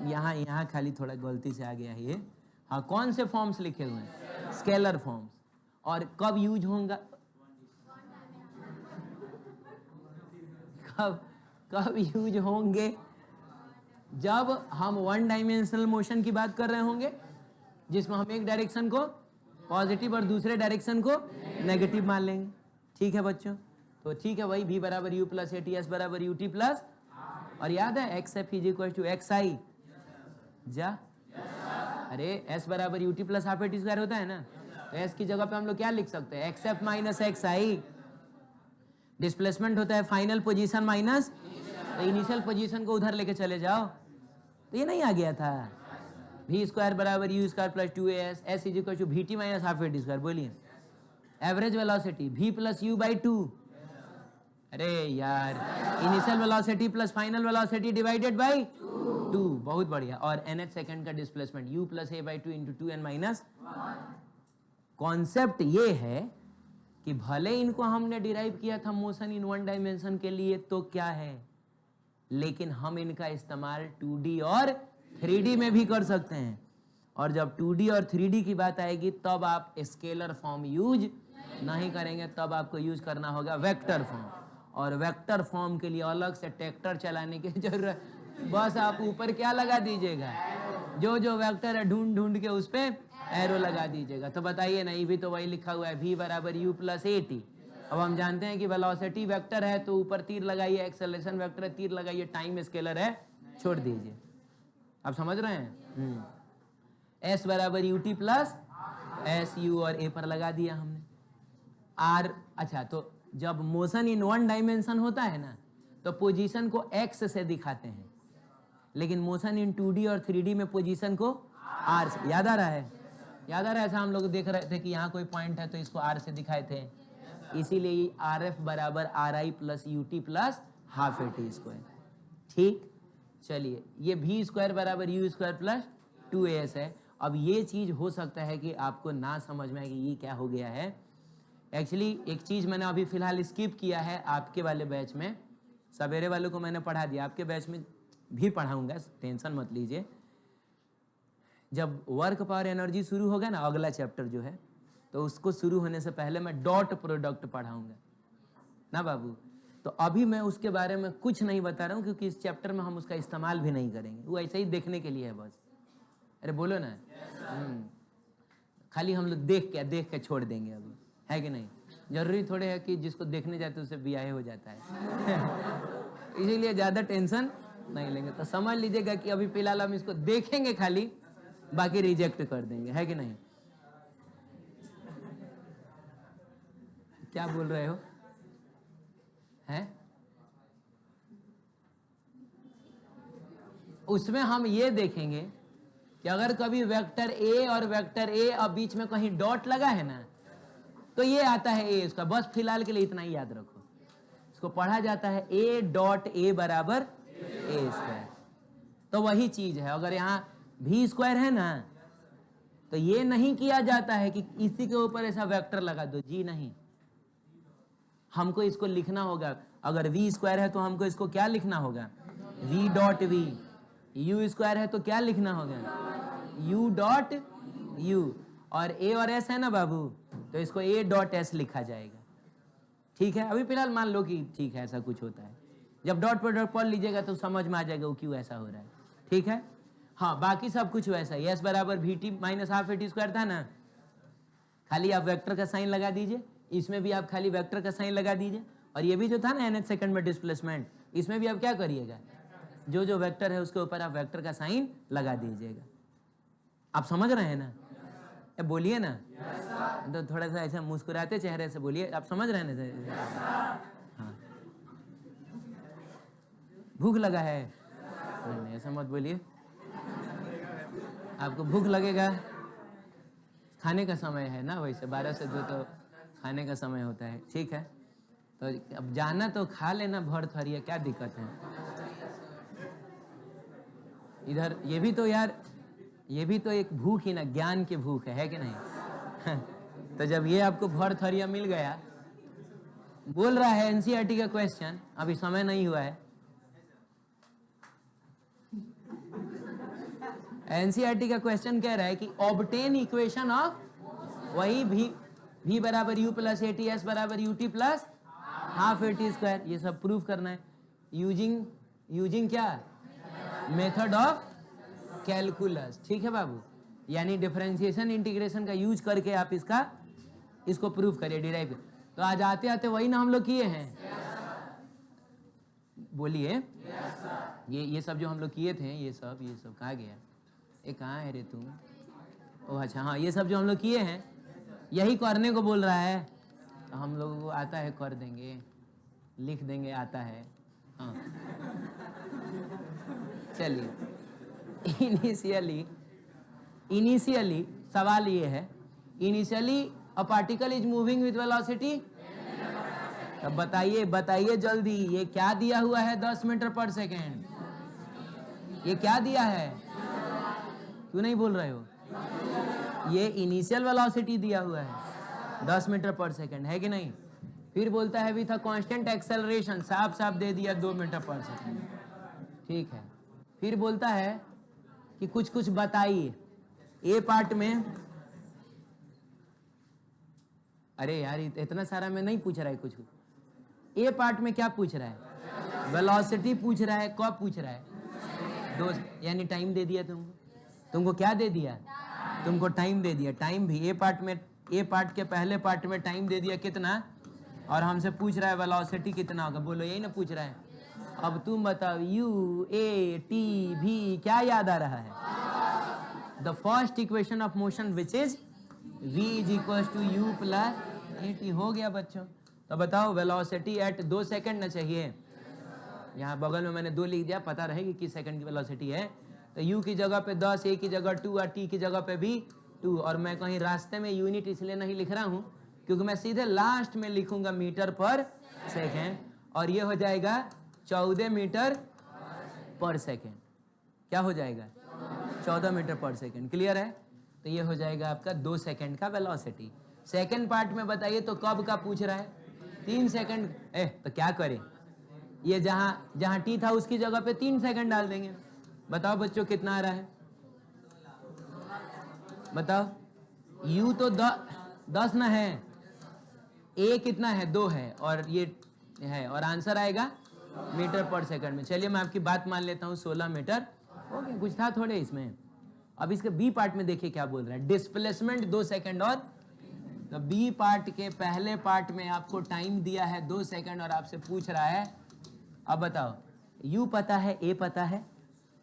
यहाँ खाली थोड़ा गलती से आ गया है ये, हाँ कौन से फॉर्म्स लिखे हुए हैं, स्केलर फॉर्म्स, और कब यूज होंगे, कब यूज होंगे, जब हम 1 डायमेंशनल मोशन की बात कर रहे होंगे जिसमें हम एक डायरेक्शन को पॉजिटिव और दूसरे डायरेक्शन को नेगेटिव मान लेंगे। ठीक है बच्चों? तो ठीक है भाई, v बराबर u plus A T, S बराबर यू टी प्लस, और याद है X F is equal to X I जा, अरे s बराबर U T plus half A T square होता है ना, तो s की जगह पे हम लोग क्या लिख सकते हैं, एक्स एफ माइनस एक्स आई। डिस्प्लेसमेंट होता है फाइनल पोजीशन माइनस, तो इनिशियल पोजीशन को उधर लेके चले जाओ, तो ये नहीं आ गया था, v स्क्वायर बराबर U square plus 2as, s is equal to we T minus half A T square. बोलिए average velocity v plus U by 2, अरे यार initial velocity plus final velocity divided by 2, बहुत बढ़िया। और nth सेकंड का displacement u plus A by 2 into 2n minus. Concept ये है कि भले इनको हमने डिराइव किया था मोशन इन वन डायमेंशन के लिए तो क्या है, लेकिन हम इनका इस्तेमाल 2D और 3D में भी कर सकते हैं। और जब 2D और 3D की बात आएगी तब आप स्केलर फॉर्म यूज नहीं करेंगे, तब आपको यूज करना होगा वेक्टर फॉर्म। और वेक्टर फॉर्म के लिए अलग से ट्रैक्टर चलाने की जरूरत, बस आप ऊपर क्या लगा दीजिएगा, जो जो वेक्टर है ढूंढ ढूंढ के उस पर एरो लगा दीजिएगा। तो बताइए ना, ये भी तो वही लिखा हुआ है v बराबर u प्लस at। अब हम जानते हैं कि वेलोसिटी वेक्टर है तो ऊपर तीर लगाइए, एक्सेलरेशन वेक्टर है तीर लगाइए, टाइम स्केलर है छोड़ दीजिए। आप समझ रहे हैं? s बराबर ut प्लस s u और a पर लगा दिया हमने r। अच्छा, तो जब मोशन इन वन डायमेंशन होता है ना तो पोजीशन को x से दिखाते हैं, लेकिन मोशन इन 2D और 3D में पोजीशन को r से। याद आ रहा है? याद आ रहा है? ऐसा हम लोग देख रहे थे कि यहाँ कोई पॉइंट है तो इसको r से दिखाए थे, इसीलिए RF बराबर RI plus UT plus half AT square. ठीक, चलिए ये v स्क्वायर बराबर u स्क्वायर प्लस 2as है। अब ये चीज हो सकता है कि आपको ना समझ में आए कि ये क्या हो गया है। एक्चुअली एक चीज मैंने अभी फिलहाल स्किप किया है आपके वाले बैच में, सवेरे वालों को मैंने पढ़ा दिया, आपके बैच में भी पढ़ाऊंगा, टेंशन मत लीजिए। जब वर्क पावर एनर्जी शुरू होगा ना अगला चैप्टर जो है, तो उसको शुरू होने से पहले मैं डॉट प्रोडक्ट पढ़ाऊंगा ना बाबू। तो अभी मैं उसके बारे में कुछ नहीं बता रहा हूँ क्योंकि इस चैप्टर में हम उसका इस्तेमाल भी नहीं करेंगे, वो ऐसे ही देखने के लिए है बस। अरे बोलो ना। खाली हम लोग देख के छोड़ देंगे अभी, है कि नहीं? जरूरी थोड़े है कि जिसको देखने जाते उसे ब्याह हो जाता है इसीलिए ज़्यादा टेंशन नहीं लेंगे। तो समझ लीजिएगा कि अभी फिलहाल हम इसको देखेंगे खाली, बाकी रिजेक्ट कर देंगे, है कि नहीं? क्या बोल रहे हो? हैं? उसमें हम ये देखेंगे कि अगर कभी वेक्टर ए और वेक्टर ए अब बीच में कहीं डॉट लगा है ना तो ये आता है ए उसका। बस फिलहाल के लिए इतना ही याद रखो, इसको पढ़ा जाता है ए डॉट ए बराबर ए स्क्वायर। तो वही चीज है, अगर यहाँ v स्क्वायर है ना तो ये नहीं किया जाता है कि इसी के ऊपर ऐसा वेक्टर लगा दो, जी नहीं। हमको इसको लिखना होगा, अगर v स्क्वायर है तो हमको इसको क्या लिखना होगा, v dot v। u square है तो क्या लिखना होगा, u डॉट u। और a और s है ना बाबू, तो इसको a डॉट s लिखा जाएगा। ठीक है, अभी फिलहाल मान लो कि ठीक है ऐसा कुछ होता है, जब डॉट प्रोडक्ट पढ़ लीजिएगा तो समझ में आ जाएगा वो क्यों ऐसा हो रहा है। ठीक है, हाँ बाकी सब कुछ वैसा ही। s बराबर vt minus half at square था ना, खाली आप वेक्टर का साइन लगा दीजिए, इसमें भी आप खाली वेक्टर का साइन लगा दीजिए। और ये भी जो था ना nth सेकंड में डिस्प्लेसमेंट, इसमें भी आप क्या करिएगा, जो जो वेक्टर है उसके ऊपर आप वेक्टर का साइन लगा दीजिएगा। आप समझ रहे हैं ना? बोलिए ना। तो थोड़ा सा ऐसा मुस्कुराते चेहरे से बोलिए, आप समझ रहे हैं ना? हाँ, भूख लगा है? नहीं ऐसा मत बोलिए, आपको भूख लगेगा, खाने का समय है ना, वैसे 12 से 2 तो खाने का समय होता है। ठीक है, तो अब जाना तो खा लेना भर थरिया, क्या दिक्कत है? इधर ये भी तो यार, ये भी तो एक भूख ही ना, ज्ञान की भूख है कि नहीं? तो जब ये आपको भर थरिया मिल गया, बोल रहा है एनसीईआरटी का क्वेश्चन, अभी समय नहीं हुआ है। एनसीईआरटी का क्वेश्चन कह रहा है कि ऑब्टेन इक्वेशन ऑफ, वही v बराबर u प्लस एटी, s बराबर ut plus half eighty square, ये सब प्रूफ करना है यूजिंग क्या, मेथड ऑफ कैलकुलस। ठीक है बाबू, यानी डिफरेंशिएशन इंटीग्रेशन का यूज करके आप इसको प्रूफ करिए, डिराइव। तो आज आते आते वही ना हम लोग किए हैं, बोलिए। ये सब जो हम लोग किए थे, ये सब कहाँ गया, ये कहाँ है रे तुम? ओह अच्छा, हाँ ये सब जो हम लोग किए हैं यही करने को बोल रहा है। तो हम लोगों को आता है, कर देंगे, लिख देंगे, आता है। हाँ चलिए, इनिशियली सवाल ये है, initially a particle is moving with velocity. अब बताइए जल्दी, ये क्या दिया हुआ है 10 मीटर पर सेकेंड, ये क्या दिया है? क्यों नहीं बोल रहे हो? ये इनिशियल वेलोसिटी दिया हुआ है। 10 मीटर पर सेकंड, है कि नहीं? फिर बोलता है विथ अ कांस्टेंट एक्सेलरेशन, साफ साफ दे दिया 2 मीटर पर सेकंड, ठीक है। फिर बोलता है कि कुछ कुछ बताइए ए पार्ट में। अरे यार इतना सारा में नहीं पूछ रहा है कुछ। ए पार्ट में क्या पूछ रहा है? वेलोसिटी पूछ रहा है। कब पूछ रहा है? यानी टाइम दे दिया तुमको क्या दे दिया? तुमको टाइम दे दिया। टाइम भी ए पार्ट के पहले पार्ट में टाइम दे दिया कितना, और हमसे पूछ रहा है वेलोसिटी कितना होगा। बोलो यही ना पूछ रहा है। अब तुम बताओ यू ए टी भी क्या याद आ रहा है? The first equation of motion which is v is equal to u plus A t. हो गया बच्चों। तो बताओ वेलोसिटी एट 2 सेकंड ना चाहिए। यहाँ बगल में मैंने 2 लिख दिया, पता रहेगी किस सेकंड की वेलोसिटी है। तो u की जगह पे 10, a की जगह 2 और t की जगह पे भी 2। और मैं कहीं रास्ते में यूनिट इसलिए नहीं लिख रहा हूँ क्योंकि मैं सीधे लास्ट में लिखूंगा मीटर पर सेकेंड, और ये हो जाएगा 14 मीटर पर सेकेंड। क्या हो जाएगा? 14 मीटर पर सेकेंड। क्लियर है? तो ये हो जाएगा आपका 2 सेकेंड का वेलोसिटी। सेकेंड पार्ट में बताइए तो कब का पूछ रहा है? 3 सेकेंड। तो क्या करें, ये जहां टी था उसकी जगह पे 3 सेकंड डाल देंगे। बताओ बच्चों कितना आ रहा है? बताओ। u तो 10 ना है, a कितना है? 2 है, और ये है, और आंसर आएगा मीटर पर सेकंड में। चलिए मैं आपकी बात मान लेता हूँ, 16 मीटर हो गया। कुछ था थोड़े इसमें। अब इसके बी पार्ट में देखिए क्या बोल रहा है। Displacement 2 second. और तो बी पार्ट के पहले पार्ट में आपको टाइम दिया है 2 सेकंड और आपसे पूछ रहा है, अब बताओ u पता है, a पता है,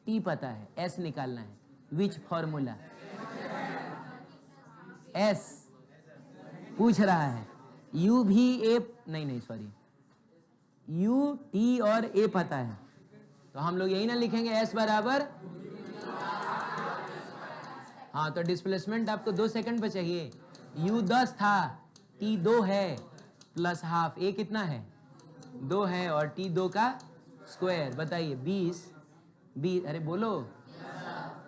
t पता है, s निकालना है। Which formula? s पूछ रहा है। u भी a नहीं सॉरी, u t और a पता है, तो हम लोग यही ना लिखेंगे s बराबर। हाँ, तो डिस्प्लेसमेंट आपको 2 सेकंड पे चाहिए। u 10 था, t 2 है प्लस हाफ, a कितना है? 2 है, और t 2 का स्क्वायर। बताइए 20। अरे बोलो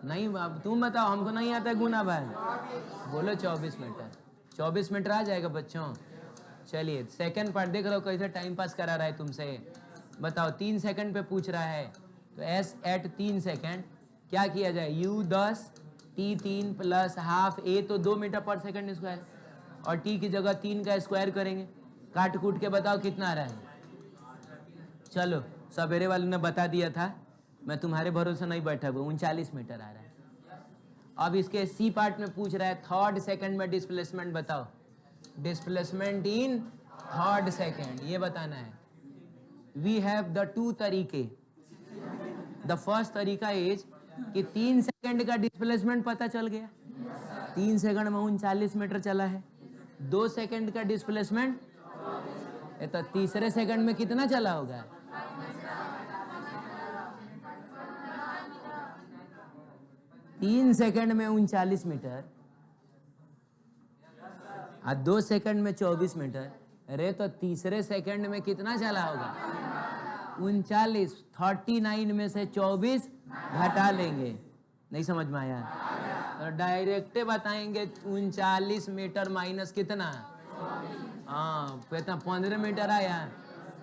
नहीं, अब तुम बताओ, हमको नहीं आता गुना भाई। बोलो 24 मीटर। 24 मीटर आ जाएगा बच्चों। चलिए सेकंड पार्ट देख रहे हो कैसे टाइम पास करा रहा है तुमसे। बताओ 3 सेकंड पे पूछ रहा है, तो s एट 3 सेकंड क्या किया जाए? u 10, t 3 plus half, a तो 2 मीटर पर सेकंड स्क्वायर, और t की जगह 3 का स्क्वायर करेंगे। काट कूट के बताओ कितना आ रहा है? चलो सवेरे वाले ने बता दिया था, मैं तुम्हारे भरोसे नहीं बैठा हुआ। 39 मीटर आ रहा है। अब इसके सी पार्ट में पूछ रहा है थर्ड सेकंड में डिस्प्लेसमेंट बताओ। डिस्प्लेसमेंट इन थर्ड सेकंड ये बताना है। वी हैव द 2 तरीके। द फर्स्ट तरीका इज कि 3 सेकंड का डिस्प्लेसमेंट पता चल गया। 3 सेकंड में 39 मीटर चला है। 2 सेकंड का डिस्प्लेसमेंट, तो तीसरे सेकंड में कितना चला होगा? तीन सेकंड में 39 मीटर, 2 सेकंड में 24 मीटर। अरे तो तीसरे सेकंड में कितना चला होगा? 39। 39 में से 24 घटा लेंगे। नहीं समझ में आया? तो डायरेक्ट बताएंगे 39 मीटर माइनस कितना? हाँ, कितना? 15 मीटर आया।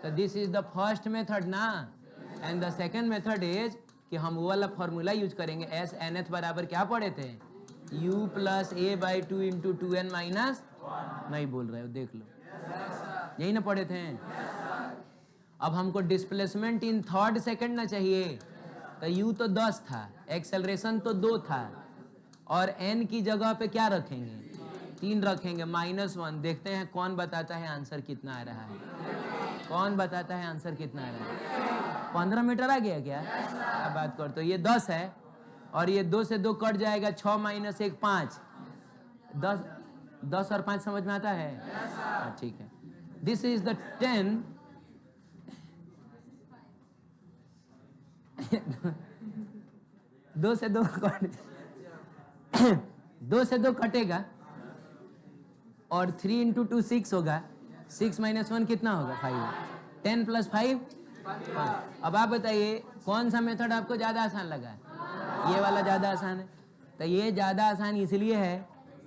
तो this is the first method ना, and the second method is कि हम वो वाला फॉर्मूला यूज करेंगे। एस एन एथ बराबर क्या पढ़े थे? u plus A by 2 into 2n minus, नहीं बोल रहे हो देख लो, यही ना पढ़े थे। अब हमको डिस्प्लेसमेंट इन थर्ड सेकंड ना चाहिए, तो u तो 10 था, एक्सेलरेशन तो 2 था, और n की जगह पे क्या रखेंगे? 3 रखेंगे, -1। देखते हैं कौन बताता है आंसर कितना आ रहा है। कौन बताता है आंसर कितना आ रहा है? 15 मीटर आ गया क्या? अब बात कर, तो ये 10 है, और ये 2 से 2 कट जाएगा, 6 माइनस 1 5। 10 और 5 समझ में आता है? ठीक है। This is the 10। 2 से 2 कट 2 से 2 कटेगा, और 3 इंटू 2 6 होगा। 6 माइनस 1 कितना होगा? 5। 10 प्लस 5 5। अब आप बताइए कौन सा मेथड आपको ज़्यादा आसान लगा? ये वाला ज़्यादा आसान है। तो ये ज़्यादा आसान इसलिए है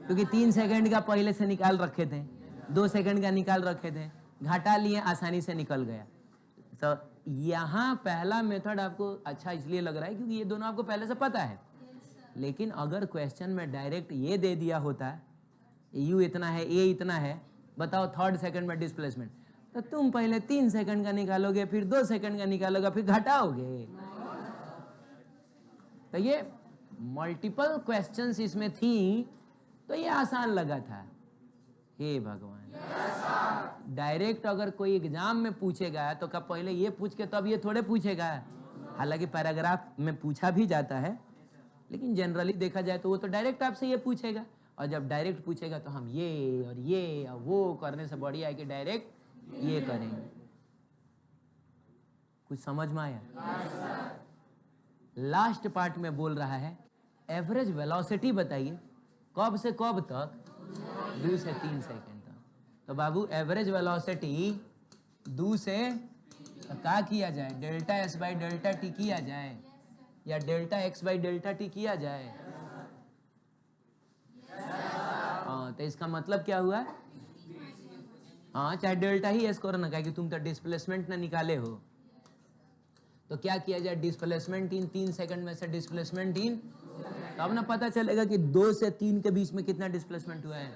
क्योंकि 3 सेकंड का पहले से निकाल रखे थे, 2 सेकंड का निकाल रखे थे, घटा लिए, आसानी से निकल गया। तो यहाँ पहला मेथड आपको अच्छा इसलिए लग रहा है क्योंकि ये दोनों आपको पहले से पता है। लेकिन अगर क्वेश्चन में डायरेक्ट ये दे दिया होता, u इतना है, a इतना है, बताओ 3rd सेकंड में डिस्प्लेसमेंट, तो तुम पहले 3 सेकंड का निकालोगे, फिर 2 सेकंड का निकालोगे, फिर घटाओगे। तो ये मल्टीपल क्वेश्चंस इसमें थी, तो ये आसान लगा था। हे भगवान, डायरेक्ट अगर कोई एग्जाम में पूछेगा तो कब पहले ये पूछ के तब ये थोड़े पूछेगा। हालांकि पैराग्राफ में पूछा भी जाता है, लेकिन जनरली देखा जाए तो वो तो डायरेक्ट आपसे ये पूछेगा, और जब डायरेक्ट पूछेगा तो हम ये और वो करने से बढ़िया है कि डायरेक्ट ये करेंगे। कुछ समझ में आया? लास्ट पार्ट में बोल रहा है एवरेज वेलोसिटी बताइए कब से कब तक? 2 से 3 सेकंड तक। तो बाबू एवरेज वेलोसिटी 2 से क्या किया जाए? Delta S by delta T किया जाए या delta x by delta T किया जाए? हाँ, तो इसका मतलब क्या हुआ? हाँ, चाहे डेल्टा ही एस करो ना, क्या कि तुम तो डिस्प्लेसमेंट ना निकाले हो। तो क्या किया जाए? डिस्प्लेसमेंट इन 3 सेकंड में से डिस्प्लेसमेंट इन, तब ना पता चलेगा कि 2 से 3 के बीच में कितना डिस्प्लेसमेंट हुआ है।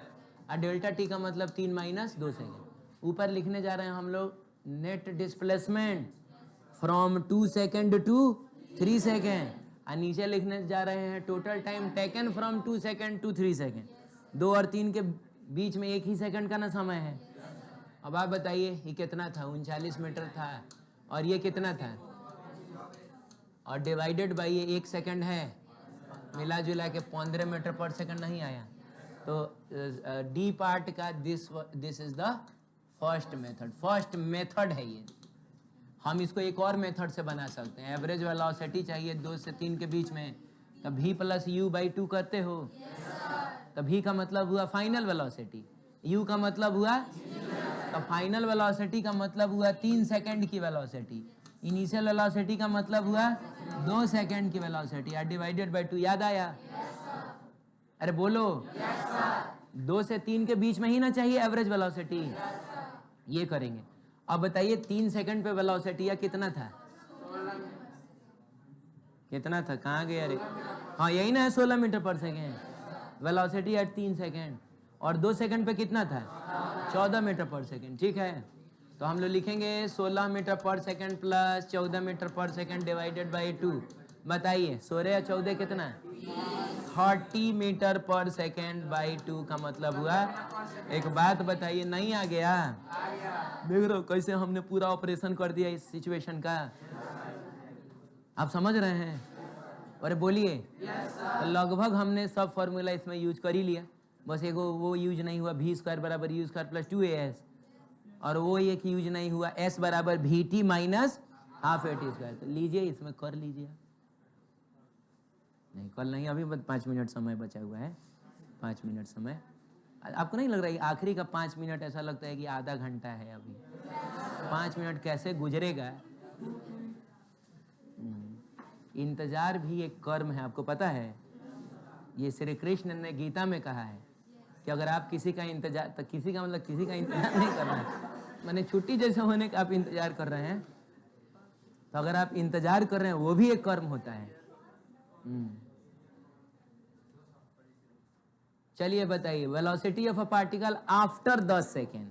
और डेल्टा टी का मतलब 3 माइनस 2 सेकेंड। ऊपर लिखने जा रहे हैं हम लोग net displacement from 2 second to 3 second, और नीचे लिखने जा रहे हैं total time taken from 2 second to 3 second. 2 और 3 के बीच में 1 ही सेकंड का ना समय है। अब आप बताइए ये कितना था? 39 मीटर था, और ये कितना था? और डिवाइडेड बाई ये 1 सेकंड है, मिला जुला के 15 मीटर पर सेकंड नहीं आया। तो डी पार्ट का this is the first method. First method है ये। हम इसको एक और मेथड से बना सकते हैं। एवरेज वेलोसिटी चाहिए 2 से 3 के बीच में, तो v प्लस यू बाई 2 करते हो। तो v का मतलब हुआ फाइनल वेलोसिटी, u का मतलब हुआ, तो फाइनल वेलोसिटी का मतलब हुआ 3 सेकंड की वेलोसिटी, इनिशियल वेलोसिटी का मतलब हुआ 2 सेकंड की वेलोसिटी, और डिवाइडेड बाई 2। याद आया? अरे बोलो। 2 से 3 के बीच में ही ना चाहिए एवरेज वेलोसिटी। ये करेंगे। अब बताइए 3 सेकंड पे वेलोसिटी या कितना था? कितना था? कहाँ गया रे? हाँ यही ना है, 16 मीटर पर सेकेंड वेलोसिटी एट 3 सेकंड। और 2 सेकंड पे कितना था? 14 मीटर पर सेकंड। ठीक है, तो हम लोग लिखेंगे 16 मीटर पर सेकंड प्लस 14 मीटर पर सेकंड डिवाइडेड बाई 2। बताइए 16 या 14 कितना? 30 मीटर पर सेकंड बाई 2 का मतलब हुआ। एक बात बताइए, नहीं आ गया? देख रहे हो कैसे हमने पूरा ऑपरेशन कर दिया इस सिचुएशन का। आप समझ रहे हैं? अरे बोलिए। तो लगभग हमने सब फॉर्मूला इसमें यूज कर ही लिया, बस एक वो यूज नहीं हुआ v स्क्वायर बराबर u स्क्वायर प्लस 2as, और वो एक यूज नहीं हुआ s बराबर vt minus half at square. तो लीजिए इसमें कर लीजिए। नहीं कल नहीं, अभी 5 मिनट समय बचा हुआ है। 5 मिनट समय। आपको नहीं लग रहा है आखिरी का 5 मिनट ऐसा लगता है कि आधा घंटा है? अभी 5 मिनट कैसे गुजरेगा? इंतजार भी एक कर्म है, आपको पता है? ये श्री कृष्ण ने गीता में कहा है कि अगर आप किसी का इंतजार, तो किसी का मतलब किसी का इंतजार नहीं कर रहे हैं, माने छुट्टी जैसे होने का आप इंतजार कर रहे हैं, तो अगर आप इंतजार कर रहे हैं वो भी एक कर्म होता है। चलिए बताइए velocity of a particle after 10 second.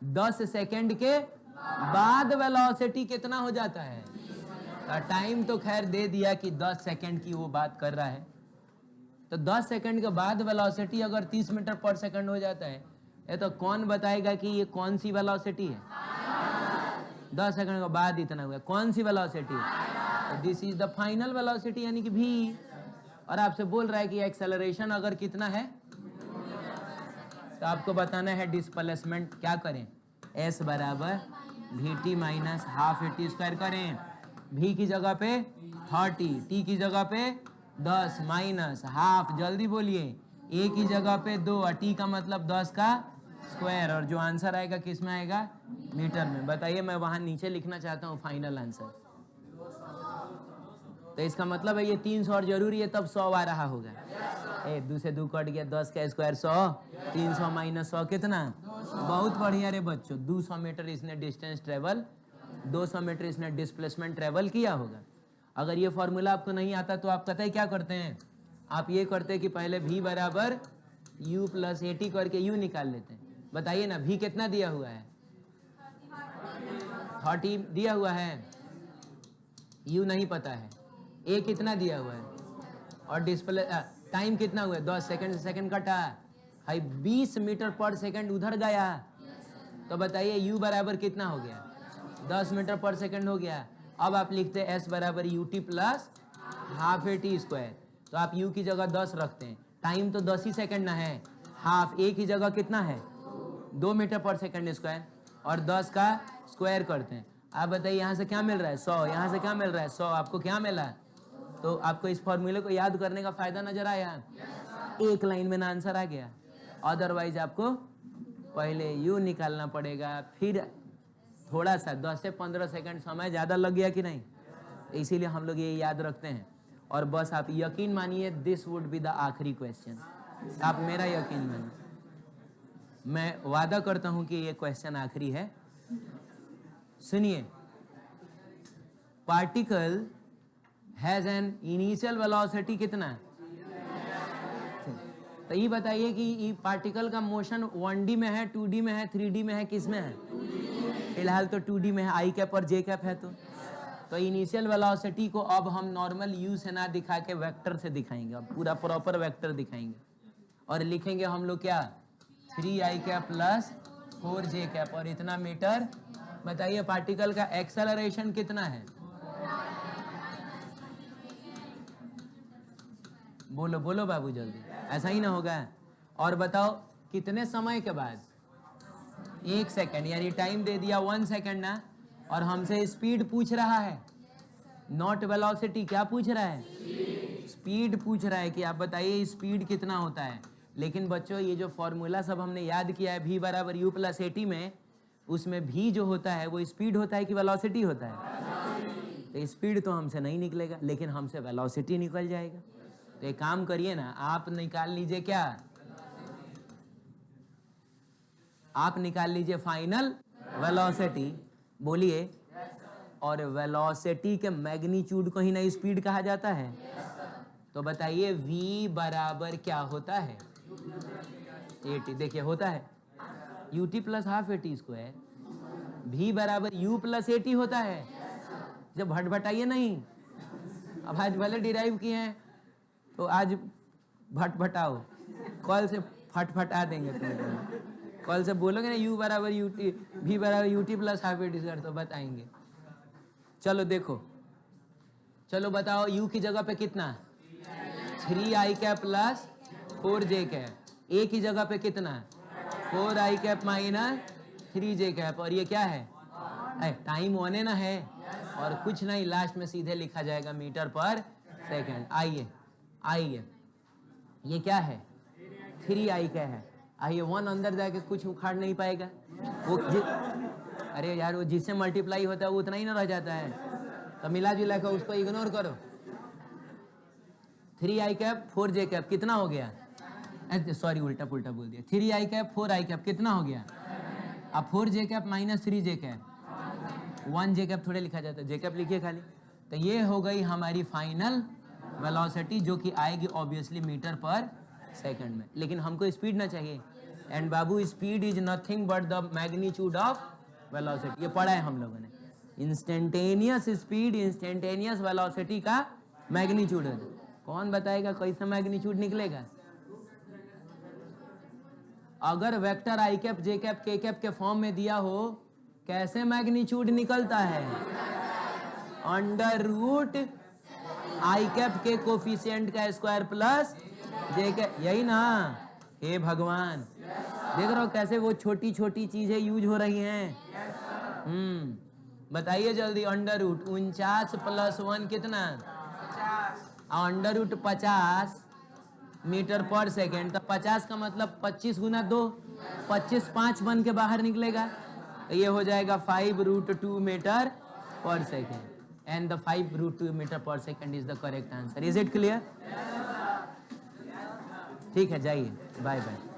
10 second के बाद वेलोसिटी कितना हो जाता है? टाइम तो खैर दे दिया कि 10 सेकेंड की वो बात कर रहा है, तो 10 सेकंड के बाद वेलोसिटी अगर 30 मीटर पर सेकंड हो जाता है, ये तो कौन बताएगा कि ये कौन सी वेलोसिटी है? 10 सेकंड के बाद इतना हुआ, कौन सी वेलोसिटी है? This is the final velocity, यानी कि v। और आपसे बोल रहा है कि एक्सेलरेशन अगर कितना है, तो आपको बताना है डिस्प्लेसमेंट। क्या करें? s बराबर vt minus half at square करें। v की जगह पे 30, t की जगह पे 10 माइनस हाफ, जल्दी बोलिए, a की जगह पे 2, और t का मतलब 10 का स्क्वायर, और जो आंसर आएगा किस में आएगा? मीटर में। बताइए, मैं वहां नीचे लिखना चाहता हूँ फाइनल आंसर। तो इसका मतलब है ये 300 और जरूरी है, तब 100 आ रहा होगा। 2 से 2 कट गया, 10 का स्क्वायर 100, 300 माइनस 100 कितना? बहुत बढ़िया रे बच्चों, 200 मीटर इसने डिस्टेंस ट्रेवल, 200 मीटर इसने डिस्प्लेसमेंट ट्रेवल किया होगा। अगर ये फॉर्मूला आपको नहीं आता तो आप पता है क्या करते हैं, आप ये करते हैं कि पहले v बराबर u प्लस ए टी करके u निकाल लेते हैं। बताइए ना v कितना दिया हुआ है, 30 दिया हुआ है, u नहीं पता है, a कितना दिया हुआ है, और डिस्प्ले टाइम कितना हुआ है 10 सेकंड, सेकंड कटा है 20 मीटर पर सेकंड उधर गया, तो बताइए u बराबर कितना हो गया, 10 मीटर पर सेकंड हो गया। अब आप लिखते हैं s बराबर U T plus half A T square, तो आप u की जगह 10 रखते हैं, टाइम तो 10 ही सेकंड ना है, हाफ a की जगह कितना है 2 मीटर पर सेकंड स्क्वायर, और 10 का स्क्वायर करते हैं। आप बताइए यहाँ से क्या मिल रहा है 100, यहाँ से क्या मिल रहा है 100, आपको क्या मिला, तो आपको इस फॉर्मूले को याद करने का फायदा नजर आया, एक लाइन में ना आंसर आ गया। अदरवाइज आपको पहले यू निकालना पड़ेगा, फिर थोड़ा सा 10 से 15 सेकंड समय ज़्यादा लग गया कि नहीं, इसीलिए हम लोग ये याद रखते हैं। और बस आप यकीन मानिए दिस वुड बी द आखिरी क्वेश्चन, आप मेरा यकीन मानिए, मैं वादा करता हूं कि ये क्वेश्चन आखिरी है। सुनिए, particle has an initial velocity कितना, तो ये बताइए कि ये पार्टिकल का मोशन 1D में है, 2D में है, 3D में है, किस में है, फिलहाल तो 2D में है, आई कैप और जे कैप है। तो इनिशियल वेलोसिटी को अब हम नॉर्मल यू से ना दिखा के वेक्टर से दिखाएंगे, अब पूरा प्रॉपर वेक्टर दिखाएंगे और लिखेंगे हम लोग क्या 3i cap plus 4j cap और इतना मीटर। बताइए पार्टिकल का एक्सेलरेशन कितना है, बोलो बोलो बाबू जल्दी, ऐसा ही ना होगा। और बताओ कितने समय के बाद, 1 सेकंड, यानी टाइम दे दिया 1 सेकंड ना, और हमसे स्पीड पूछ रहा है, नॉट वेलोसिटी, क्या पूछ रहा है, स्पीड पूछ रहा है कि आप बताइए स्पीड कितना होता है। लेकिन बच्चों ये जो फॉर्मूला सब हमने याद किया है v बराबर u प्लस ए टी में, उसमें v जो होता है वो स्पीड होता है कि वेलोसिटी होता है, तो स्पीड तो हमसे नहीं निकलेगा, लेकिन हमसे वेलोसिटी निकल जाएगा। तो एक काम करिए ना, आप निकाल लीजिए क्या, आप निकाल लीजिए फाइनल वेलोसिटी, बोलिए। और वेलोसिटी के मैग्नीट्यूड को ही ना स्पीड कहा जाता है, तो बताइए v बराबर क्या होता है, एटी, देखिए होता है U T plus half A T square, v बराबर u प्लस ए टी होता है। जब भटभटाइए नहीं, अब आज भले डिराइव किए हैं तो आज भटभटाओ, कल से फटफटा देंगे तुमको, कल से बोलोगे ना u बराबर यू टी, v बराबर U T plus half A T square, तो बताएंगे। चलो देखो, चलो बताओ u की जगह पे कितना, 3i cap plus 4j cap, a की जगह पे कितना, 4i cap minus 3j cap, और ये क्या है, टाइम 1 ना है, और कुछ नहीं, लास्ट में सीधे लिखा जाएगा मीटर पर सेकेंड। आइए आइए, ये क्या है 3i का है, आइए 1 अंदर जाके कुछ उखाड़ नहीं पाएगा, वो अरे यार वो जिससे मल्टीप्लाई होता है वो उतना ही ना रह जाता है, तो मिला जुला कर उसको इग्नोर करो। 3i कैप 4j कैप कितना हो गया, सॉरी उल्टा पुल्टा बोल दिया, 3i कैप 4i कैप कितना हो गया, अब 4j cap minus 3j cap, 1j cap थोड़े लिखा जाता है, j कैप लिखिए खाली। तो ये हो गई हमारी फाइनल वेलोसिटी, जो कि आएगी ऑब्वियसली मीटर पर सेकंड में, लेकिन हमको स्पीड ना चाहिए। And Babu speed is nothing but the magnitude of velocity, ये पढ़ा है हम लोगों ने, इंस्टेंटेनियस स्पीड इंस्टेंटेनियस वेलोसिटी का मैग्नीट्यूड है। कौन बताएगा कैसे मैग्नीट्यूड निकलेगा, अगर वेक्टर आई कैप जे कैप के कैप के फॉर्म में दिया हो, कैसे मैग्नीट्यूड निकलता है, अंडर रूट आई कैप के कोफिशिएंट का स्क्वायर प्लस जे कैप, यही ना। हे भगवान, देख रहे हो कैसे वो छोटी छोटी चीजें यूज हो रही हैं। बताइए जल्दी, अंडर रूट 49 प्लस 1 कितना, अंडर रूट 50 मीटर पर सेकेंड, तो 50 का मतलब 25 गुना 2, 25 5 बन के बाहर निकलेगा, तो ये हो जाएगा 5√2 मीटर पर सेकेंड, एंड द 5√2 मीटर पर second is the correct answer. Is it clear? ठीक है, जाइए, बाय बाय।